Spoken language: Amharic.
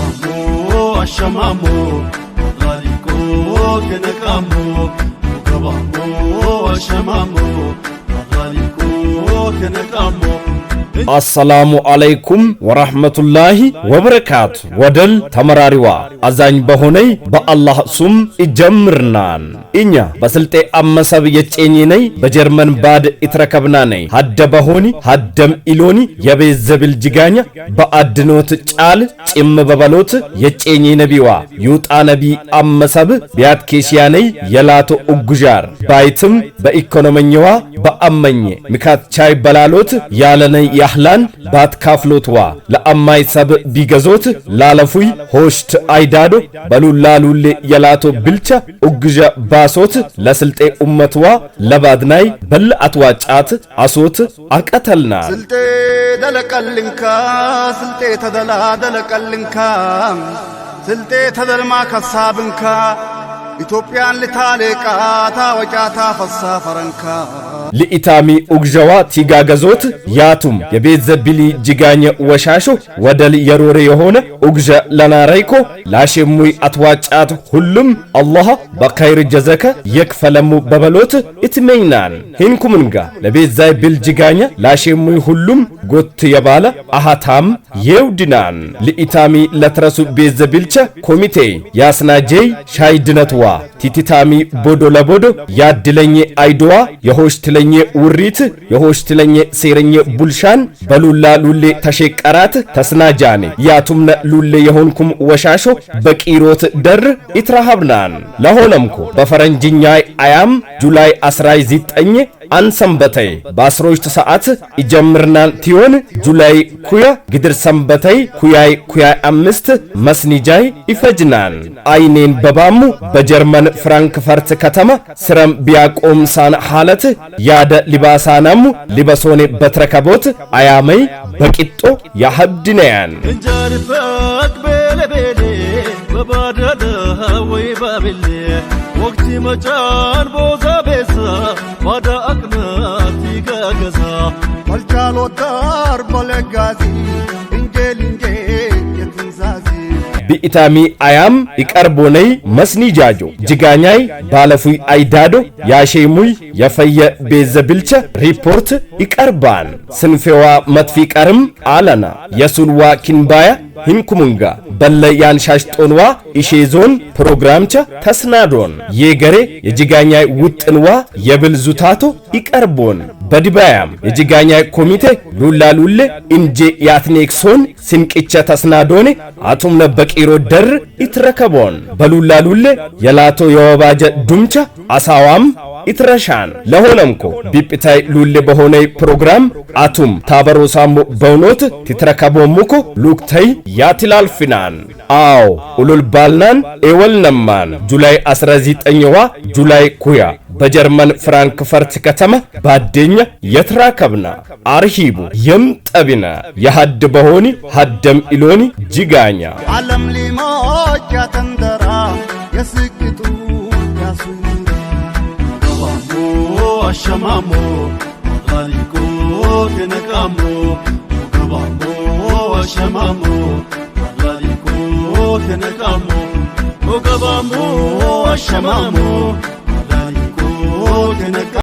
وقبامو الشمامو غاليكو كنكامو وقبامو الشمامو غاليكو كنكامو السلام عليكم ورحمة الله وبركاته ودل تمراريوا أزاين بهوني بالله سم إجمرنان إنيا بسلتي أمساب يتشيني بجرمن بعد إتركبناني هد بهوني هدم إلوني يبي زبل جيغانيا بأدنوت چال چم ببالوت يتشيني نبيوا يوت آنبي أمساب بيات كيشياني يلاتو أگجار بايتم بإيكونومنيوا بأمني مكات چاي بلالوت يالني يحلان بات كافلوتوا لأماي سب بيغزوت لالفوي هوشت ايدادو بلو لالولي يلاتو بلچا اگجا باسوت لسلطي امتوا لبادناي بل اتواچات اسوت اقتلنا سلطي دلقلنكا سلطي تدلا دلقلنكا سلطي تدلما كسابنكا ኢትዮጵያን ለታለቃታ ወጫታ ፈሳፈረንካ ለኢታሚ ኡግጃዋ ቲጋገዞት ያቱም የቤት ዘብሊ ጅጋኘ ወሻሾ ወደል የሮሬ የሆነ ኡግጃ ለናራይኮ ላሽሙይ አትዋጫት ሁሉም አላህ በኸይር ጀዘከ የክፈለሙ በበሎት ኢትመይናን ሂንኩምንጋ ለቤት ዘይ ብል ጅጋኘ ላሽሙይ ሁሉም ጎት የባለ አሃታም የውድናን ለኢታሚ ለትረሱ ቤት ዘብልቻ ኮሚቴ ያስናጀይ ሻይድነትዋ ቲቲታሚ ቦዶ ለቦዶ ያድለኝ አይዶዋ የሆሽትለኝ ውሪት የሆሽትለኝ ሴረኝ ቡልሻን በሉላ ሉሌ ተሸቀራት ተስናጃኔ ያቱምነ ሉሌ የሆንኩም ወሻሾ በቂሮት ደር ኢትራሃብናን ለሆነምኩ በፈረንጅኛይ አያም ጁላይ 19 አንሰንበተይ በ12 ሰዓት ይጀምርናን ቲዮን ጁላይ ኩያ ግድር ሰንበተይ ኩያ 5 መስኒጃይ ይፈጅናን አይኔን በባሙ በጀርመን ፍራንክፈርት ከተማ ስረም ቢያቆም ሳን ሐለት ያደ ሊባሳናሙ ሊበሶኔ በትረከቦት አያመይ በቂጦ ያህድነያን እንጀር ፈቅ በለበለ በባደደ ወይ ባበለ ወቅት መጫን ቦዛ ቤሳ ባዳ አቅናት ይጋገዛ ወልቻሎታር በለጋዚ እንጀልንጀ የትንዛዚ ቢኢታሚ አያም ይቀርቦነይ መስኒጃጆ ጅጋኛይ ባለፉይ አይዳዶ ያሼሙይ የፈየ ቤዘብልቸ ሪፖርት ይቀርባን ስንፌዋ መጥፊ ቀርም አለና የሱልዋ ኪንባያ ሂንኩሙንጋ በለ ያንሻሽጦንዋ ኢሼዞን ፕሮግራምቻ ተስናዶን የገሬ የጅጋኛይ ውጥንዋ የብልዙታቶ ይቀርቦን በዲባያም የጅጋኛይ ኮሚቴ ሉላሉሌ እንጄ ያትኔክሶን ሲንቅቸ ተስናዶኔ አቱምነ በቂሮ ደር ይትረከቦን በሉላሉሌ የላቶ የወባጀ ዱምቻ አሳዋም ኢትረሻን ለሆነምኮ ቢፕታይ ሉሌ በሆነይ ፕሮግራም አቱም ታበሮ ሳሞ በውኖት ትትረከቦሙኮ ሉክተይ ያትላልፍናን አው ኡሉል ባልናን ኤወልነማን ጁላይ 19ዋ ጁላይ ኩያ በጀርመን ፍራንክፈርት ከተማ ባደኛ የትራከብና አርሂቡ የምጠብና የሐድ በሆኒ ሐደም ኢሎኒ ጅጋኛ ዓለም ሊሞች ያተንደራ የስቅጡ ያሱ الشمامو غاليكو كنكامو وقبامو الشمامو غاليكو كنكامو وقبامو الشمامو غاليكو كنكامو